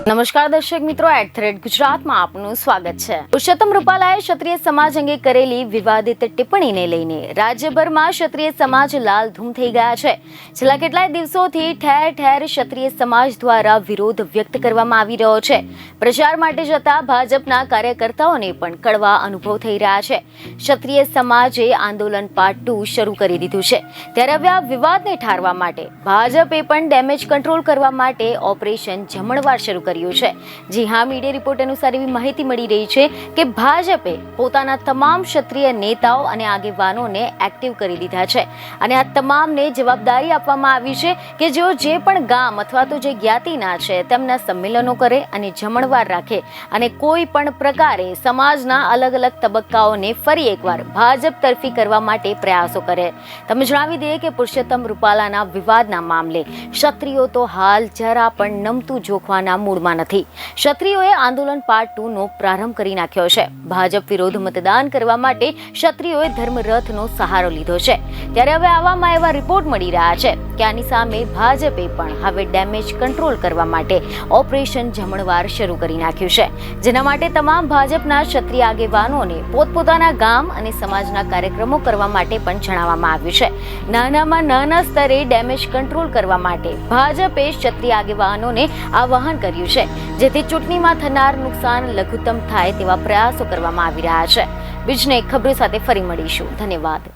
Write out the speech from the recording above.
નમસ્કાર દર્શક મિત્રો, @ગુજરાતમાં આપનું સ્વાગત છે। પુરુષોત્તમ રૂપાલાએ ક્ષત્રિય સમાજ અંગે કરેલી વિવાદિત ટિપ્પણીને લઈને રાજ્યભરમાં ક્ષત્રિય સમાજ લાલઘૂમ થઈ ગયા છે। છેલ્લા કેટલાય દિવસોથી ઠેર ઠેર ક્ષત્રિય સમાજ દ્વારા વિરોધ વ્યક્ત કરવામાં આવી રહ્યો છે। પ્રચાર માટે જતા ભાજપના કાર્યકર્તાઓને પણ કડવા અનુભવ થઈ રહ્યા છે। ક્ષત્રિય સમાજે આંદોલન પાર્ટ 2 શરૂ કરી દીધું છે, ત્યારે હવે આ વિવાદને ઠારવા માટે ભાજપે પણ ડેમેજ કંટ્રોલ કરવા માટે ઓપરેશન જમણવાર શરૂ કર્યું છે। જી હા, મીડિયા રિપોર્ટ અનુસાર એવી માહિતી મળી રહી છે કે ભાજપે પોતાના તમામ ક્ષત્રિય નેતાઓ અને આગેવાનોને એક્ટિવ કરી દીધા છે અને આ તમામને જવાબદારી આપવામાં આવી છે કે જેઓ જે પણ ગામ અથવા તો જે જ્ઞાતિના છે તેમના સંમેલનો કરે અને જમણવાર રાખે અને કોઈ પણ પ્રકારે સમાજના અલગ અલગ તબક્કાઓને ફરી એકવાર ભાજપ તરફી કરવા માટે પ્રયાસો કરે। તમે જણાવી દઈએ કે પુરુષોત્તમ રૂપાલાના વિવાદના મામલે ક્ષત્રિયો તો હાલ જરા પણ નમતું જોખવાના મૂળમાં નથી। ક્ષત્રિયોએ આંદોલન પાર્ટ 2 નો પ્રારંભ કરી નાખ્યો છે। ભાજપ વિરોધ મતદાન કરવા માટે ક્ષત્રિયોએ ધર્મરથનો સહારો લીધો છે, ત્યારે હવે આવામાં એવા રિપોર્ટ મળી રહ્યા છે કે આની સામે ભાજપે પણ હવે ડેમેજ કંટ્રોલ કરવા માટે ઓપરેશન જમણવાર શરૂ કરી નાખ્યું છે, જેના માટે તમામ ભાજપના ક્ષત્રિય આગેવાનોને પોતપોતાના ગામ અને સમાજના કાર્યક્રમો કરવા માટે પણ જણાવવામાં આવ્યું છે। નાનામાં નાના સ્તરે ડેમેજ કંટ્રોલ કરવા માટે ભાજપે ક્ષત્રિય આગેવાનોને આહ્વાન કર્યું છે, જેથી ચૂંટણીમાં થનાર નુકસાન લઘુત્તમ થાય તેવા પ્રયાસો કરવામાં આવી રહ્યા છે। બીજને ખબરો સાથે ફરી મળીશું। ધન્યવાદ।